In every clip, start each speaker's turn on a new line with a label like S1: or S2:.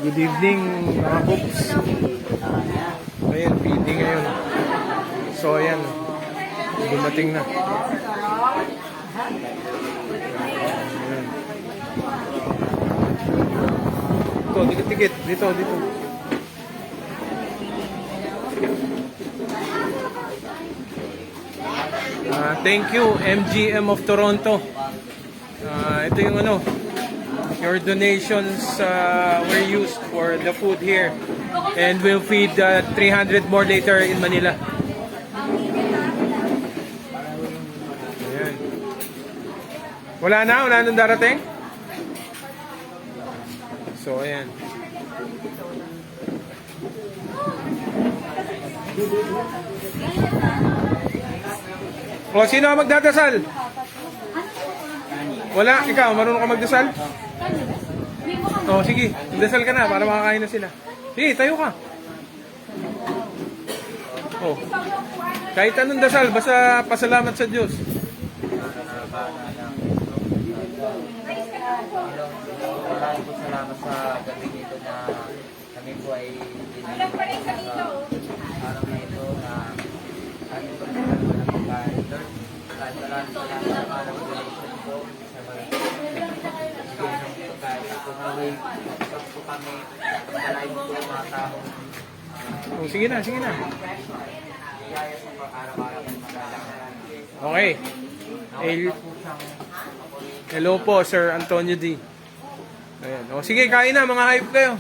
S1: Good evening mga Coops. Ayan, feeding ngayon. So ayan, dumating na. Ayan. Ito, dikit-dikit. Dito. Thank you, MGM of Toronto. Ito yung ano, your donations were used for the food here. And we'll feed 300 more later in Manila. Ayan. Wala nang darating? So, ayan. O, sino ang magdadasal? Wala, ikaw, marunong ka magdasal? O, sige, magdasal ka na para makakain na sila. Sige, tayo ka. O, kahit anong dasal, basta pasalamat sa Diyos.
S2: Maraming po salamat sa gabi nito na kami po ay dinilip sa araw na ito na kami po nagkaroon ng pagkain. Lord, maraming salamat sa mga donation po sa mga bigyan ng pagkain na po naway. Ito po kami, pagkalain po ang mga taong
S1: O, sige na.
S2: kaya sa araw-araw ng magalang.
S1: Okay. Hello po, Sir Antonio D. Ayan. O, sige, kain na, mga hype kayo.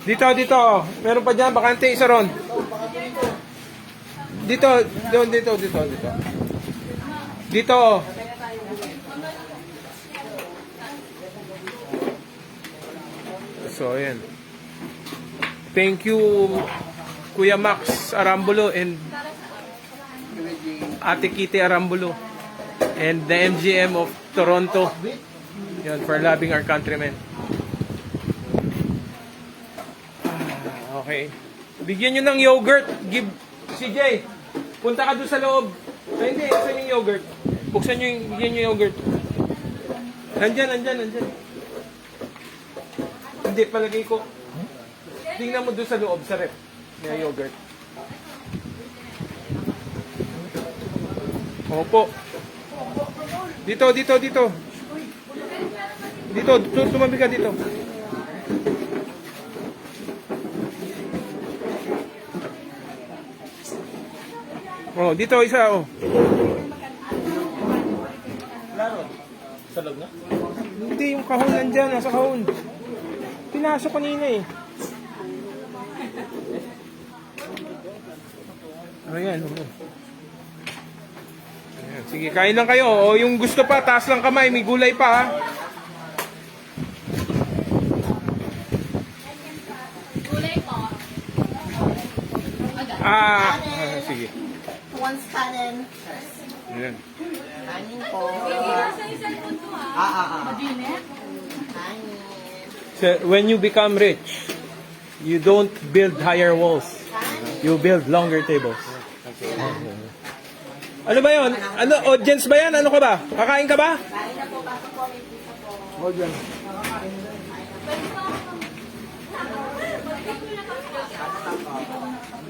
S1: Dito. Meron pa dyan, bakante, isa ron. Dito. Dito. So, ayan. Thank you, Kuya Max Arambulo and Ate Kitty Arambulo and the MGM of Toronto. Yan, for loving our countrymen. Okay. Bigyan nyo ng yogurt. Give, CJ, punta ka doon sa loob. Ay, hindi, saan yung yogurt? Buksan nyo yung, bigyan nyo yung yogurt. Nandyan. Hindi, palagay ko. Tingnan mo doon sa loob, sa rep. May yogurt. Opo. Dito. Dito, tumabi ka dito. Oh, dito isa oh.
S2: Sa loob na?
S1: Hindi, yung kahon nandyan, nasa kahon. Pinasok kanina eh. Ayan, oh. Ayan, sige, kain lang kayo. O yung gusto pa, taas lang kamay, may gulay pa ha.
S3: Gulay po.
S1: Sige.
S4: Once kanin.
S1: Ayan.
S4: Kanin po.
S3: Madinit?
S4: Kanin.
S1: So, when you become rich, you don't build higher walls. You build longer tables. Ano ba yun? Ano, audience ba yan? Ano ka ba? Kakain ka ba?
S4: Kain na po. Baka po may pizza po.
S1: Audience.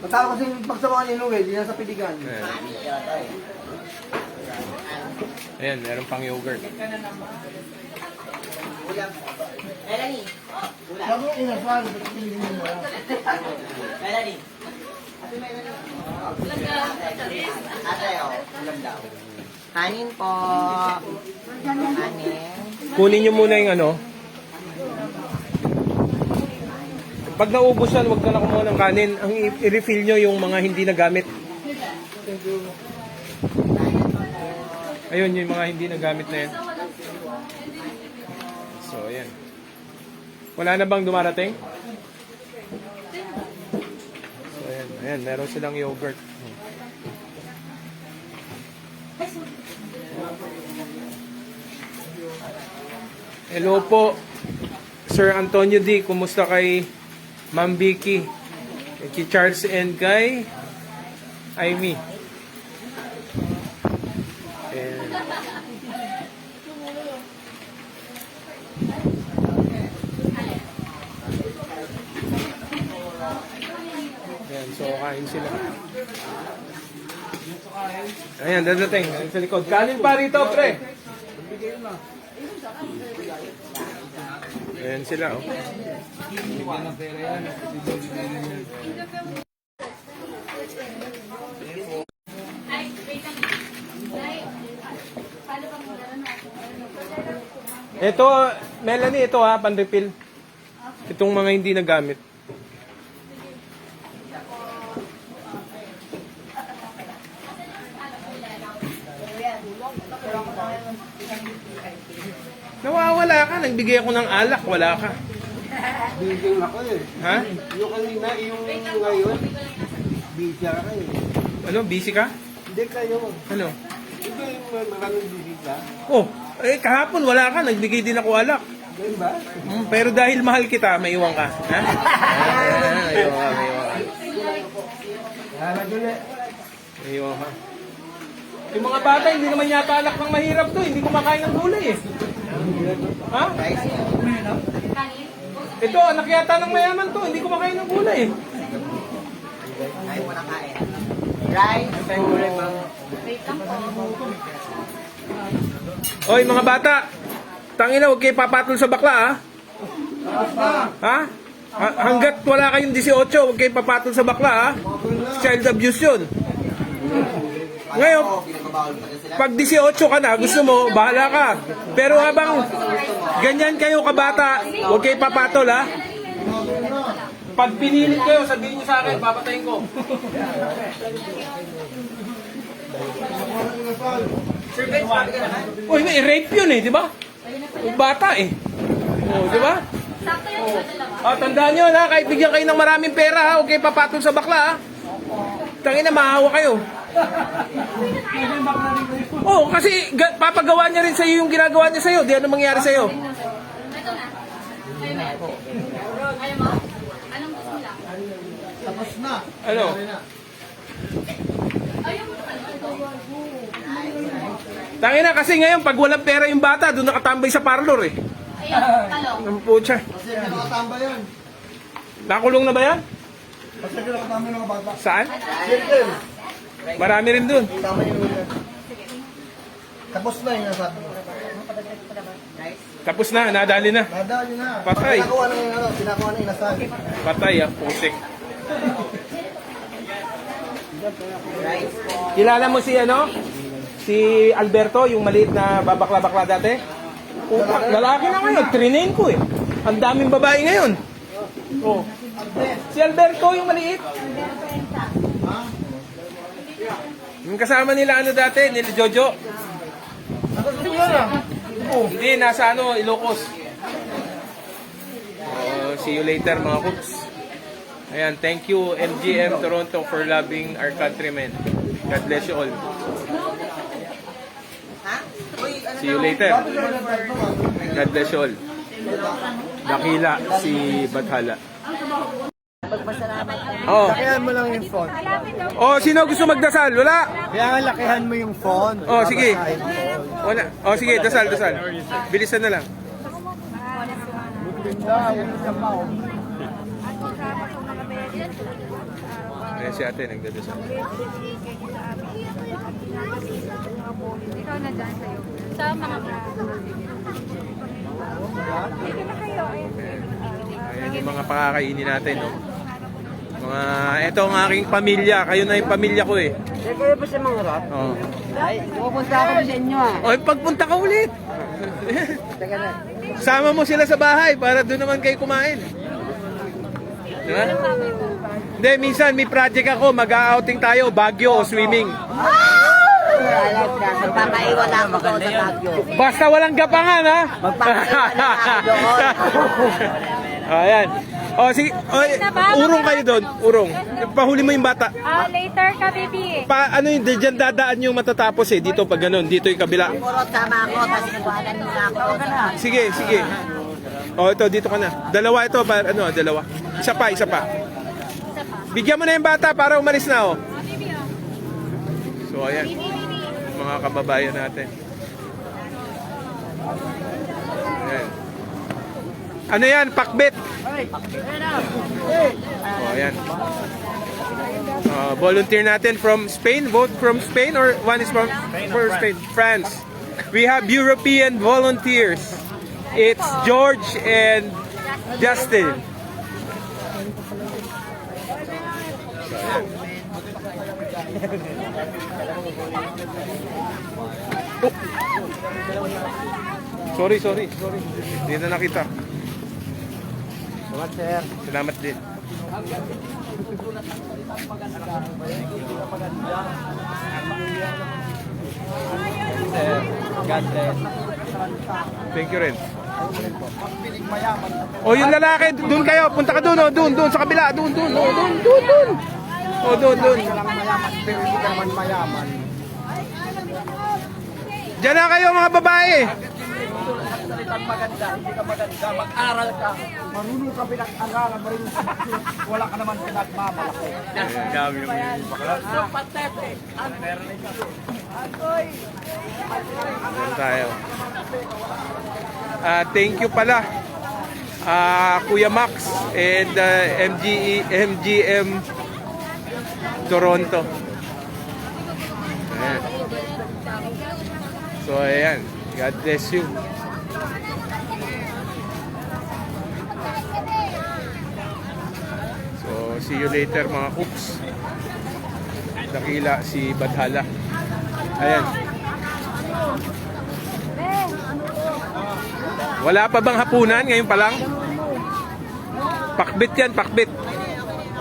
S5: Matalo kasi pagsabakan ni Luel, di nasa piligan.
S1: Ayan, meron pang yogurt.
S4: Melanie.
S5: Sabi ko inasal, ba't pinigin mo?
S4: Melanie. Ate, ulam daw. Kanin po. Kanin.
S1: Kunin nyo muna yung ano. Pag naubos yan, huwag ka na kumuha ng kanin. Ang i-refill nyo yung mga hindi nagamit. Ayun, yung mga hindi nagamit na yan. So, ayan. Wala na bang dumarating? So, ayan, meron silang yogurt. Hello po, Sir Antonio D. Kumusta kay Ma'am Vicky? Kay Charles and kay Amy. Kain sila. Ayan, dadating. Sa likod. Kanin pa rito, pre. Ayan sila, oh.
S3: Ay, wait lang. Ay, paano bang magano?
S1: Ito, Melanie, ito ha, pan-refill. Itong mga hindi nagamit. Nawawala ka, nagbigay ako ng alak, wala ka.
S5: Bigyan ako eh.
S1: Ha?
S5: Yung kanina, yung ngayon, busy ka eh.
S1: Ano, busy ka?
S5: Hindi kayo.
S1: Ano?
S5: Hindi yung maraming busy ka.
S1: Oh, kahapon wala ka, nagbigay din ako alak.
S5: Ganun ba?
S1: Pero dahil mahal kita, may iwan ka. Ha? May iwan ka, may iwan ka.
S5: Hala doon eh.
S1: May iwan ka. Yung mga bata, hindi naman yata alak ng mahirap to. Hindi kumakain ng gulay eh. Ha? Ito, anak yata ng mayaman to. Hindi kumakain ng gulay eh.
S4: Ayaw mo na kain. Rice.
S1: Oy, mga bata. Tangina, huwag kayo papatol sa bakla ha. Ha? Hanggat wala kayong 18, huwag kayo papatol sa bakla ha. Child abuse yun. Ngayon, pag 18 ka na, gusto mo, bahala ka. Pero habang ganyan kayo kabata, huwag kayo papatol ha. Pag pinilit kayo, sabihin nyo sa akin, papatayin ko. Uy, may rape yun eh, di ba? Yung bata eh. Oh, di ba?
S3: Sakto yan sa dalawa.
S1: Tandaan nyo na, kahit bigyan kayo ng maraming pera ha, huwag kayo papatol sa bakla ha. Tangina, mahawa kayo. Oh, kasi papagawa niya rin sa'yo yung ginagawa niya sa'yo. Di ano mangyari sa'yo?
S3: Ito na. Kayo na. Ayaw mo? Anong gusto nila?
S5: Tapos na.
S1: Ano?
S3: Ayaw mo na.
S1: Tangina, kasi ngayon, pag walang pera yung bata, doon nakatambay sa parlor eh.
S3: Ayaw, talong.
S1: Ang putya.
S5: Kasi nakatamba yan.
S1: Nakulong na ba yan?
S5: Kasi nakatamba ng mga bata.
S1: Saan?
S5: Circle.
S1: Marami rin doon.
S5: Tama yung ulan. Tapos na yung nasabi mo.
S1: Tapos na, nadali na.
S5: Nadali na.
S1: Patay.
S5: Pinakuha na yung ano, pinakuha na yung nasabi.
S1: Patay ah, putik. Kilala mo si ano? Si Alberto, yung maliit na babakla-bakla dati? Lalaki na ngayon, trinain ko eh. Ang daming babae ngayon. Oh. Si Alberto, yung maliit. Yung kasama nila ano dati, nila Jojo. Hindi, nasa ano, Ilocos. See you later mga cooks. Ayan, thank you MGM Toronto for loving our countrymen. God bless you all.
S4: Ha? Uy, ano
S1: See you later. God bless you all. Dakila si Bathala. Oh.
S5: Lakihan mo lang yung phone.
S1: Oh, sino gusto magdasal? Wala.
S5: Kaya nga lakihan mo yung phone.
S1: Oh, sige. Wala. Oh, sige, dasal. Bilisan na lang. Ayan si ate, nagdadasal.
S3: Ikaw na dyan sa'yo. Sa mga
S1: Ayan yung mga pakakainin natin, no? Ito ang aking pamilya. Kayo na yung pamilya ko eh.
S4: Kayo pa sa mga rap?
S1: Oh.
S4: Ay, pupunta ako sa inyo ah.
S1: Oy, pagpunta ka ulit. Sama mo sila sa bahay para doon naman kayo kumain. Diba? Hindi, minsan may project ako, mag-outing tayo, Baguio, swimming.
S4: Magpapaiwan ako doon sa Baguio.
S1: Basta walang gapangan, ha?
S4: Magpapaiwan ako doon.
S1: Ayan. O, sige. Urong kayo doon. Urong. Pahuli mo yung bata.
S3: later ka, baby.
S1: Ano yung dyan dadaan yung matatapos eh. Dito pag ganun. Dito yung kabila.
S4: Puro sama ako, kasi nagwanan nila ako.
S1: Sige. O, ito. Dito ka na. Dalawa ito. Dalawa. Isa pa. Bigyan mo na yung bata para umalis na, oh. So, ayan. Mga kababayan natin. Ayan. Ano yan? Pakbet. Oh, ayan. Volunteer natin from Spain. Both from Spain or one is from Spain? France. We have European volunteers. It's George and Justin. Oh. Sorry. Hindi na nakita.
S5: Salamat, sir.
S1: Salamat din.
S2: Sir, God bless.
S1: Thank you rin. O yung lalaki, doon kayo, punta ka doon, doon sa kabila, doon. O doon.
S5: Pero hindi ka naman mayaman.
S1: Diyan na kayo mga babae.
S5: Mag-aral ka. Marunong ka pinag-aralan mo rin. Wala ka naman pinagmamalaki.
S1: Dami naman yung bakla. Meron tayo. Thank you pala. Kuya Max and MGM Toronto. Ayan. So ayan, God bless you. So see you later mga cooks. Dakila si Badhala. Ayan. Wala pa bang hapunan ngayon pa lang? Pakbit yan, pakbit.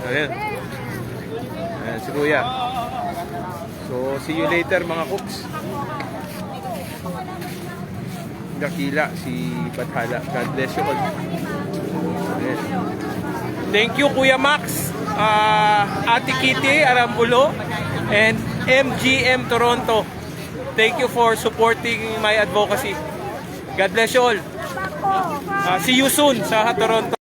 S1: Ayan. Ayan si Kuya. So see you later mga cooks. Dakila si Badhala. God bless you all. Ayan. Thank you Kuya Max, Ate Kitty Arambulo, and MGM Toronto. Thank you for supporting my advocacy. God bless you all. See you soon sa Toronto.